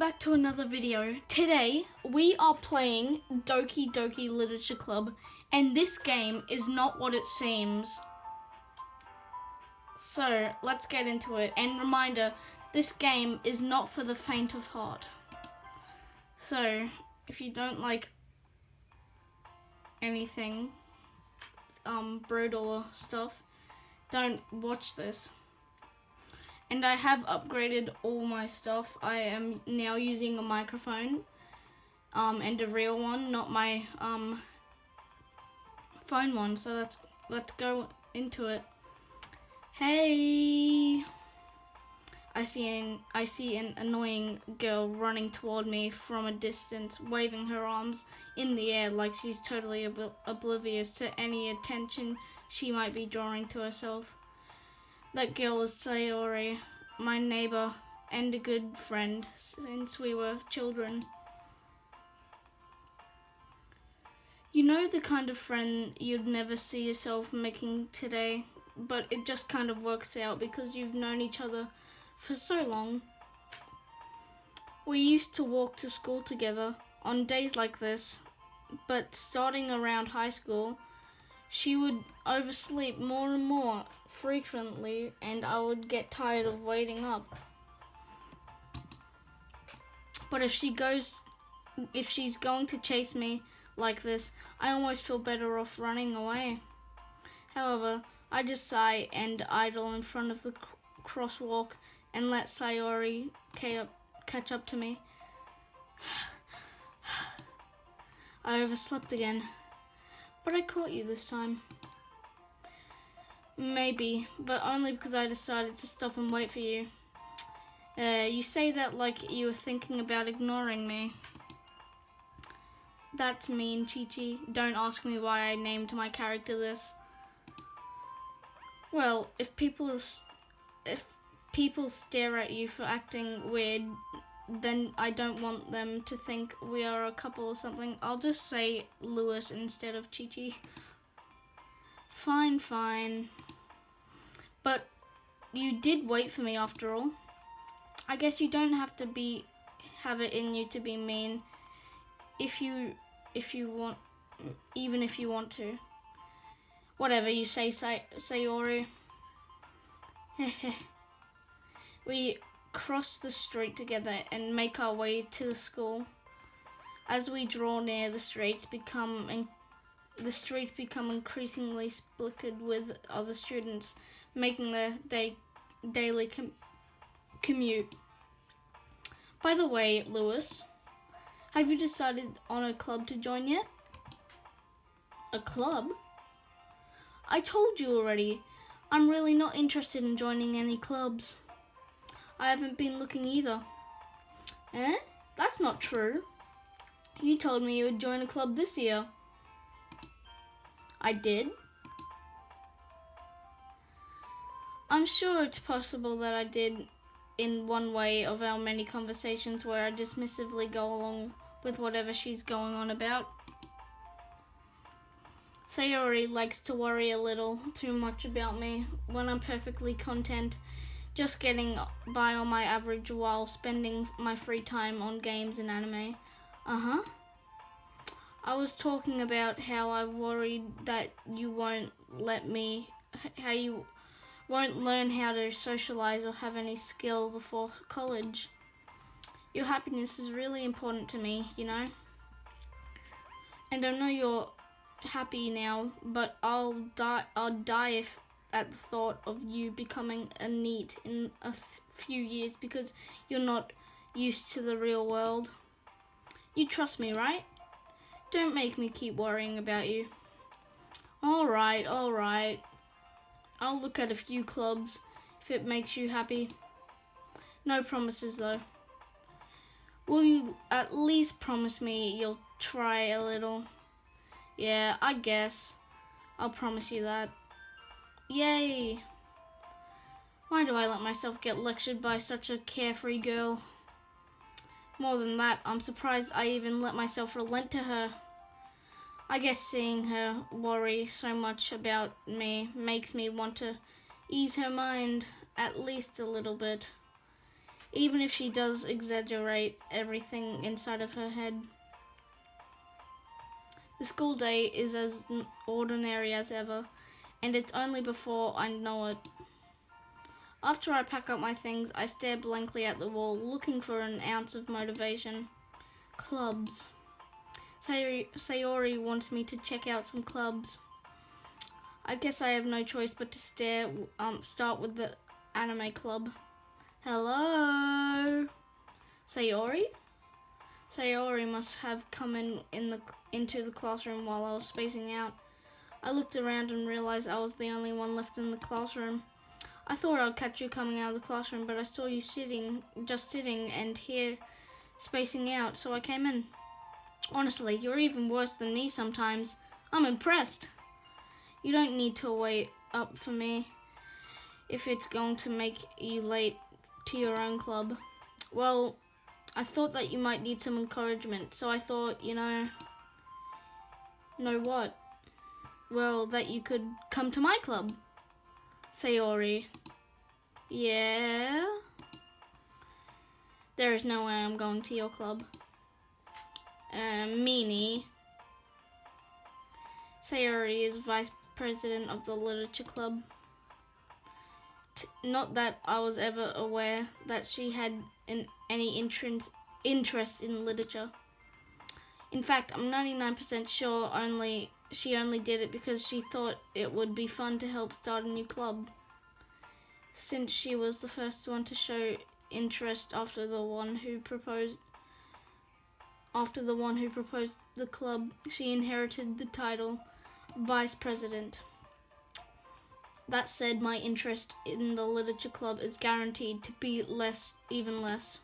back to another video. Today we are playing Doki Literature Club, and this game is not what it seems. So let's get into it. And reminder, this game is not for the faint of heart. So if you don't like anything brutal or stuff, don't watch this. And I have upgraded all my stuff. I am now using a microphone and a real one, not my phone one. So let's go into it. Hey, I see an annoying girl running toward me from a distance, waving her arms in the air like she's totally oblivious to any attention she might be drawing to herself. That girl is Sayori, my neighbor and a good friend since we were children. You know, the kind of friend you'd never see yourself making today, but it just kind of works out because you've known each other for so long. We used to walk to school together on days like this, but starting around high school, she would oversleep more and more frequently, and I would get tired of waiting up. But if she's going to chase me like this, I almost feel better off running away. However, I just sigh and idle in front of the crosswalk and let Sayori catch up to me. I overslept again, but I caught you this time. Maybe, but only because I decided to stop and wait for you. You say that like you were thinking about ignoring me. That's mean, Chi-Chi. Don't ask me why I named my character this. Well, if people stare at you for acting weird, then I don't want them to think we are a couple or something. I'll just say Lewis instead of Chi-Chi. Fine. But you did wait for me after all. I guess you don't have to have it in you to be mean if you want, even if you want to. Whatever you say, Sayori. We cross the street together and make our way to the school. As we draw near, the streets become increasingly splickered with other students making their daily commute. By the way, Lewis, have you decided on a club to join yet? A club? I told you already. I'm really not interested in joining any clubs. I haven't been looking either. Eh? That's not true. You told me you would join a club this year. I did? I'm sure it's possible that I did in one way of our many conversations where I dismissively go along with whatever she's going on about. Sayori likes to worry a little too much about me when I'm perfectly content just getting by on my average while spending my free time on games and anime. I was talking about how I worried that you won't learn how to socialize or have any skill before college. Your happiness is really important to me, you know. And I know you're happy now, but I'll die at the thought of you becoming a NEET in a few years because you're not used to the real world. You trust me, right? Don't make me keep worrying about you. All right. I'll look at a few clubs if it makes you happy. No promises though. Will you at least promise me you'll try a little? Yeah, I guess. I'll promise you that. Yay! Why do I let myself get lectured by such a carefree girl? More than that, I'm surprised I even let myself relent to her. I guess seeing her worry so much about me makes me want to ease her mind at least a little bit. even if she does exaggerate everything inside of her head. The school day is as ordinary as ever, and it's only before I know it. After I pack up my things, I stare blankly at the wall, looking for an ounce of motivation. Clubs. Sayori wants me to check out some clubs. I guess I have no choice but to start with the anime club. Hello? Sayori? Sayori must have come into the classroom while I was spacing out. I looked around and realized I was the only one left in the classroom. I thought I'd catch you coming out of the classroom, but I saw you just sitting and here spacing out, so I came in. Honestly, you're even worse than me sometimes. I'm impressed. You don't need to wait up for me if it's going to make you late to your own club. Well, I thought that you might need some encouragement, so I thought, know what? Well, that you could come to my club. Sayori. Yeah? There is no way I'm going to your club. Meanie. Sayori is vice president of the literature club. Not that I was ever aware that she had any interest in literature. In fact, I'm 99% sure she only did it because she thought it would be fun to help start a new club. Since she was the first one to show interest after the one who proposed the club, she inherited the title Vice President. That said, my interest in the literature club is guaranteed to be even less.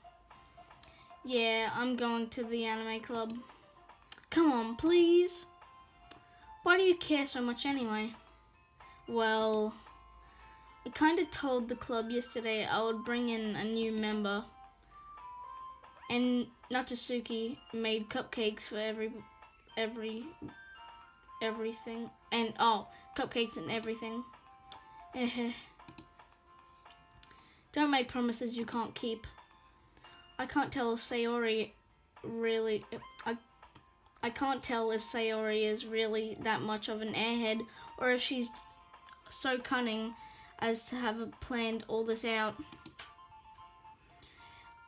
Yeah, I'm going to the anime club. Come on, please. Why do you care so much anyway? Well, I kind of told the club yesterday I would bring in a new member. And Natsuki made cupcakes for everything. And cupcakes and everything. Don't make promises you can't keep. I can't tell if Sayori is really that much of an airhead, or if she's so cunning as to have planned all this out.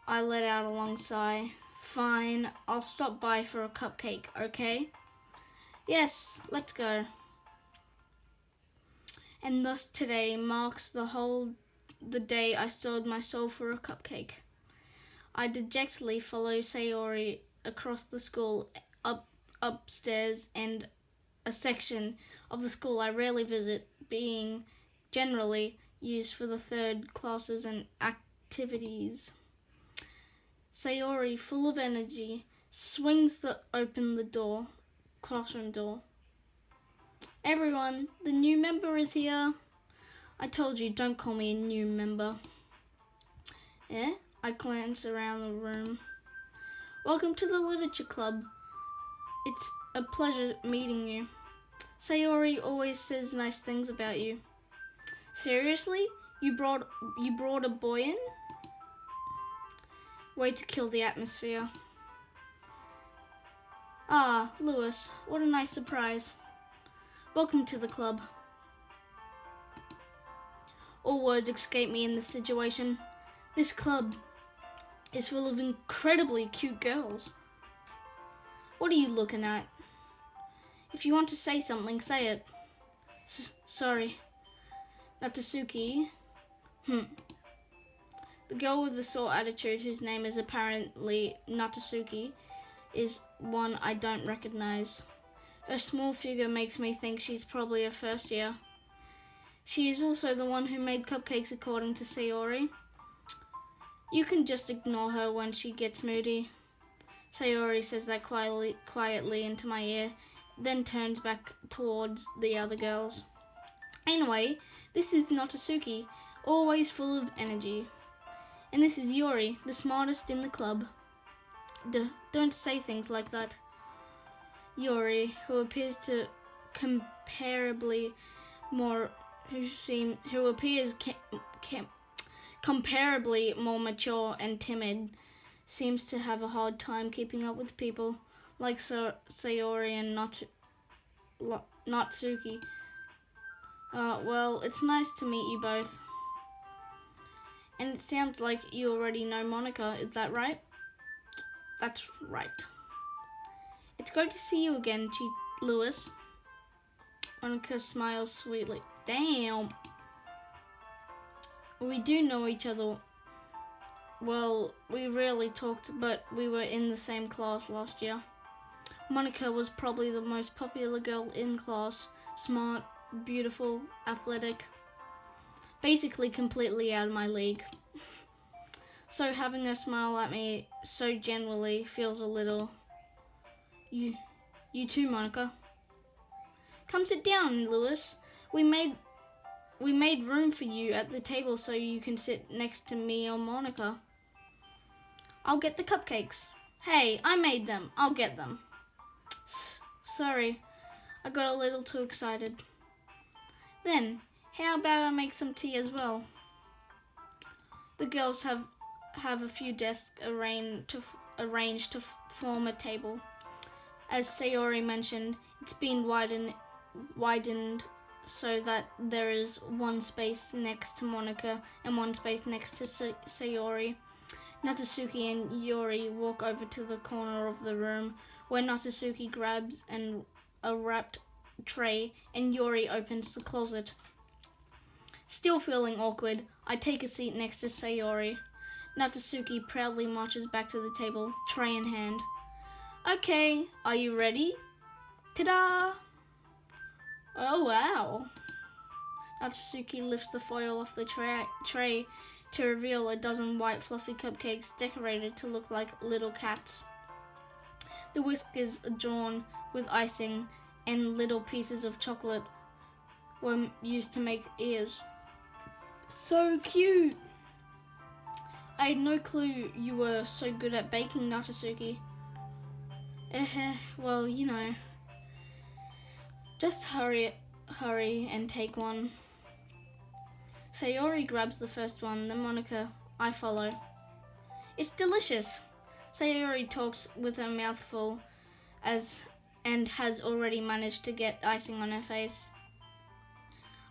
I let out a long sigh. Fine, I'll stop by for a cupcake, okay? Yes, let's go. And thus today marks the day I sold my soul for a cupcake. I dejectedly follow Sayori across the school, upstairs, and a section of the school I rarely visit, being generally used for the third classes and activities. Sayori, full of energy, swings open the classroom door. Everyone, the new member is here. I told you, don't call me a new member. Yeah? I glance around the room. Welcome to the literature club. It's a pleasure meeting you. Sayori always says nice things about you. Seriously? You brought a boy in? Way to kill the atmosphere. Ah, Lewis, what a nice surprise. Welcome to the club. All words escape me in this situation. This club is full of incredibly cute girls. What are you looking at? If you want to say something, say it. Sorry. Natsuki. The girl with the sore attitude, whose name is apparently Natsuki, is one I don't recognize. Her small figure makes me think she's probably a first year. She is also the one who made cupcakes, according to Sayori. You can just ignore her when she gets moody. Sayori says that quietly into my ear, then turns back towards the other girls. Anyway, this is Natsuki, always full of energy. And this is Yuri, the smartest in the club. Don't say things like that. Yuri, who appears to comparably more mature and timid, seems to have a hard time keeping up with people like Sayori and Natsuki. Well, it's nice to meet you both. And it sounds like you already know Monica, is that right? That's right. It's great to see you again, Lewis. Monica smiles sweetly. Damn. We do know each other. Well, we rarely talked, but we were in the same class last year. Monica was probably the most popular girl in class. Smart, beautiful, athletic. Basically completely out of my league. So having her smile at me so genuinely feels a little... You too, Monica. Come sit down, Lewis. We made room for you at the table so you can sit next to me or Monica. I'll get the cupcakes. Hey, I made them. I'll get them. Sorry, I got a little too excited. Then, how about I make some tea as well? The girls have a few desks arranged to form a table. As Sayori mentioned, it's been widened so that there is one space next to Monica and one space next to Sayori. Natsuki and Yuri walk over to the corner of the room where Natsuki grabs a wrapped tray and Yuri opens the closet. Still feeling awkward, I take a seat next to Sayori. Natsuki proudly marches back to the table, tray in hand. Okay, are you ready? Ta-da! Oh wow! Natsuki lifts the foil off the tray to reveal a dozen white fluffy cupcakes decorated to look like little cats. The whiskers adorned with icing and little pieces of chocolate were used to make ears. So cute! I had no clue you were so good at baking, Natsuki. Well, you know. Just hurry and take one. Sayori grabs the first one, then Monica, I follow. It's delicious. Sayori talks with her mouth full and has already managed to get icing on her face.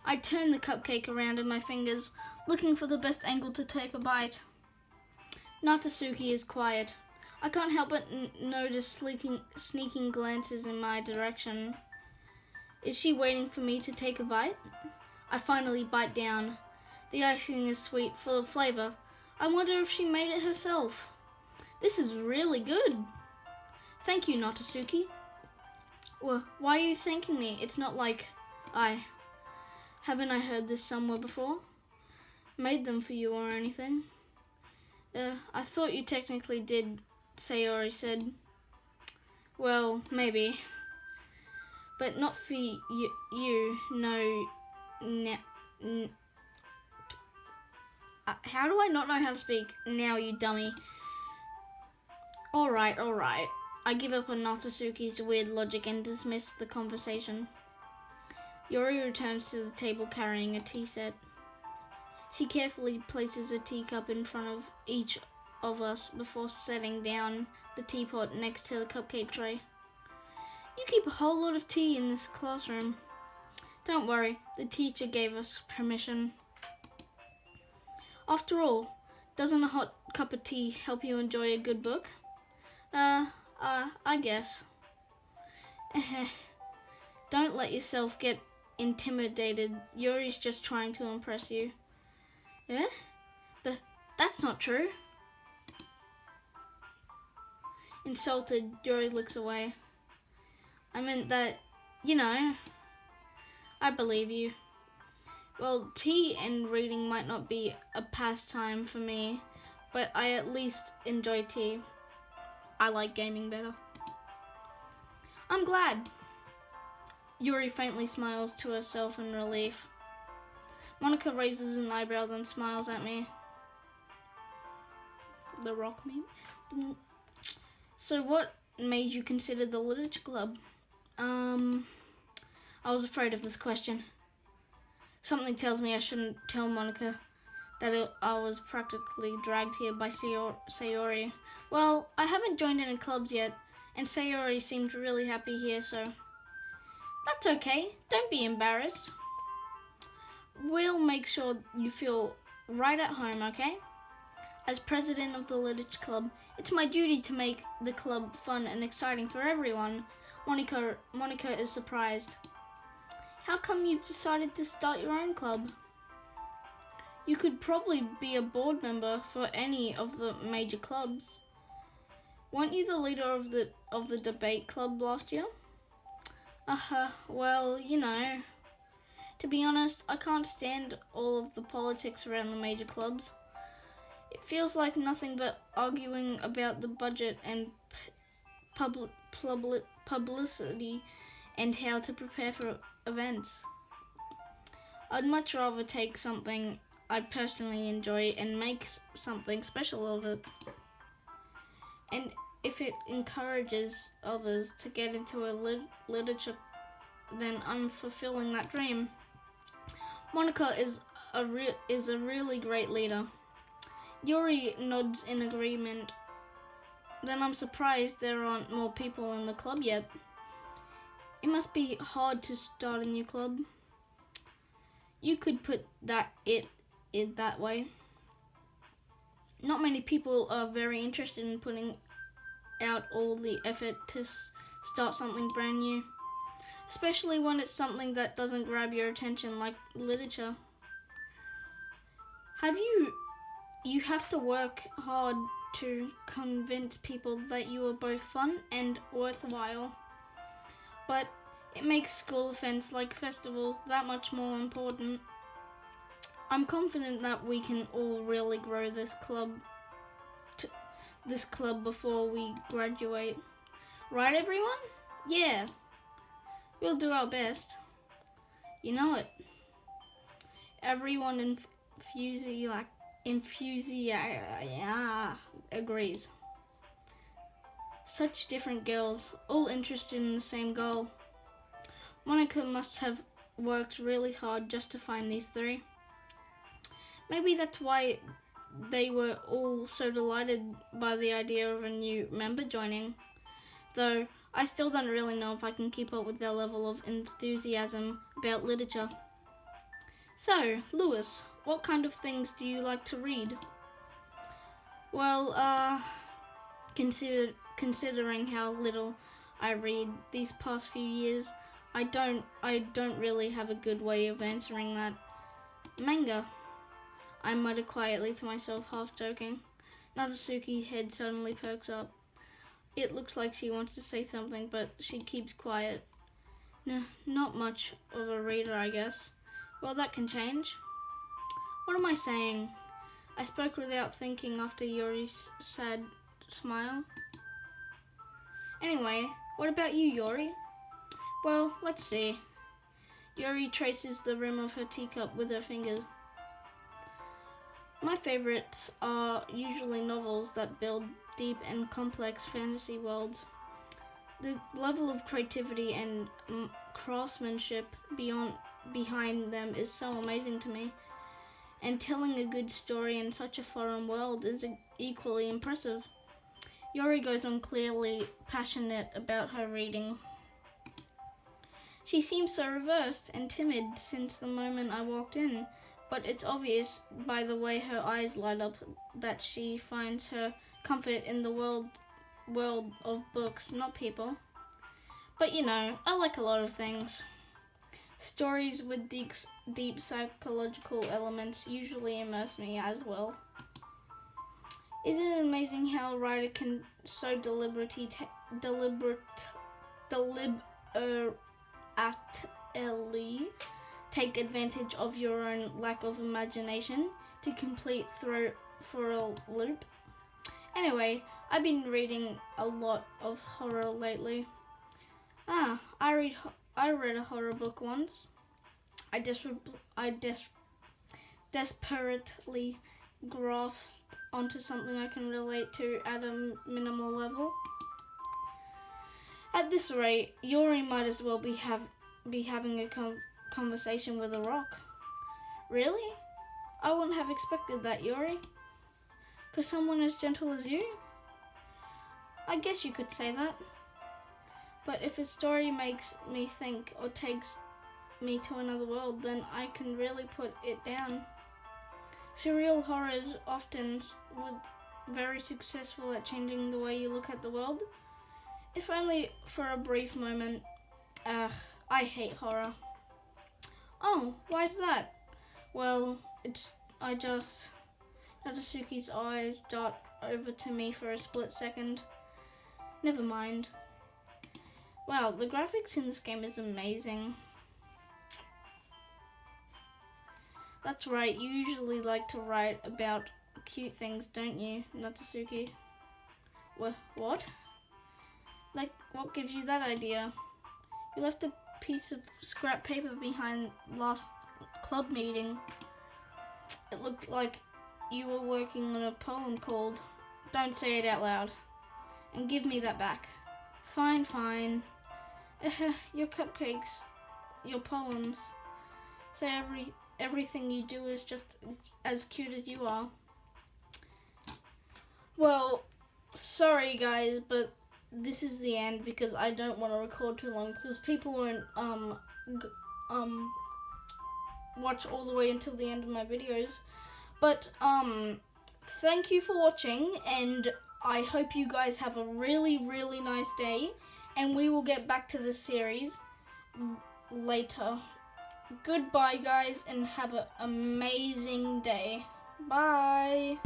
I turn the cupcake around in my fingers, looking for the best angle to take a bite. Natsuki is quiet. I can't help but notice sneaking glances in my direction. Is she waiting for me to take a bite? I finally bite down. The icing is sweet, full of flavor. I wonder if she made it herself. This is really good. Thank you, Natsuki. Well, why are you thanking me? It's not like haven't I heard this somewhere before? Made them for you or anything? I thought you technically did, Sayori said. Well, maybe. But not for you, no. How do I not know how to speak? Now, you dummy. Alright. I give up on Natsuki's weird logic and dismiss the conversation. Yuri returns to the table carrying a tea set. She carefully places a teacup in front of each of us before setting down the teapot next to the cupcake tray. You keep a whole lot of tea in this classroom. Don't worry, the teacher gave us permission. After all, doesn't a hot cup of tea help you enjoy a good book? I guess. Don't let yourself get intimidated. Yuri's just trying to impress you. Eh? That's not true. Insulted, Yuri looks away. I meant that, I believe you. Well, tea and reading might not be a pastime for me, but I at least enjoy tea. I like gaming better. I'm glad. Yuri faintly smiles to herself in relief. Monica raises an eyebrow, then smiles at me. The rock meme? So what made you consider the literature club? I was afraid of this question. Something tells me I shouldn't tell Monica I was practically dragged here by Sayori. Well, I haven't joined any clubs yet, and Sayori seemed really happy here, so that's okay. Don't be embarrassed. We'll make sure you feel right at home, okay? As president of the Literature Club, it's my duty to make the club fun and exciting for everyone. Monica is surprised. How come you've decided to start your own club? You could probably be a board member for any of the major clubs. Weren't you the leader of the debate club last year? Well, you know. To be honest, I can't stand all of the politics around the major clubs. It feels like nothing but arguing about the budget and publicity and how to prepare for events. I'd much rather take something I personally enjoy and make something special of it. And if it encourages others to get into a literature, then I'm fulfilling that dream. Monica is a really great leader. Yuri nods in agreement. Then I'm surprised there aren't more people in the club yet. It must be hard to start a new club. You could put it that way. Not many people are very interested in putting out all the effort to start something brand new, especially when it's something that doesn't grab your attention like literature. You have to work hard to convince people that you are both fun and worthwhile. But it makes school events like festivals that much more important. I'm confident that we can all really grow this club before we graduate. Right, everyone? Yeah. We'll do our best. You know it. Everyone agrees. Such different girls, all interested in the same goal. Monica must have worked really hard just to find these three. Maybe that's why they were all so delighted by the idea of a new member joining. Though I still don't really know if I can keep up with their level of enthusiasm about literature. So, Lewis, what kind of things do you like to read? Well, considering how little I read these past few years, I don't really have a good way of answering that. Manga, I muttered quietly to myself, half joking. Natsuki's head suddenly perks up. It looks like she wants to say something, but she keeps quiet. No, not much of a reader, I guess. Well, that can change. What am I saying? I spoke without thinking after Yuri's sad smile. Anyway, what about you, Yuri? Well, let's see. Yuri traces the rim of her teacup with her finger. My favorites are usually novels that build deep and complex fantasy worlds. The level of creativity and craftsmanship behind them is so amazing to me. And telling a good story in such a foreign world is equally impressive. Yuri goes on, clearly passionate about her reading. She seems so reversed and timid since the moment I walked in, but it's obvious by the way her eyes light up that she finds her comfort in the world of books, not people. But you know, I like a lot of things. Stories with deep psychological elements usually immerse me as well. Isn't it amazing how a writer can so deliberately take advantage of your own lack of imagination to complete for a loop? Anyway, I've been reading a lot of horror lately. I read a horror book once. I desperately grasped onto something I can relate to at a minimal level. At this rate, Yuri might as well be having a conversation with a rock. Really? I wouldn't have expected that, Yuri. For someone as gentle as you? I guess you could say that. But if a story makes me think or takes me to another world, then I can really put it down. Surreal horror is often very successful at changing the way you look at the world. If only for a brief moment. I hate horror. Oh, why is that? Well, Natsuki's eyes dart over to me for a split second. Never mind. Wow, the graphics in this game is amazing. That's right, you usually like to write about cute things, don't you, Natsuki? What? Like, what gives you that idea? You left a piece of scrap paper behind last club meeting. It looked like you were working on a poem called Don't Say It Out Loud. And give me that back. Fine. Your cupcakes, your poems. Say everything you do is just as cute as you are. Well, sorry guys, but this is the end because I don't want to record too long because people won't watch all the way until the end of my videos. But thank you for watching, and I hope you guys have a really nice day, and we will get back to this series later. Goodbye guys, and have an amazing day. Bye.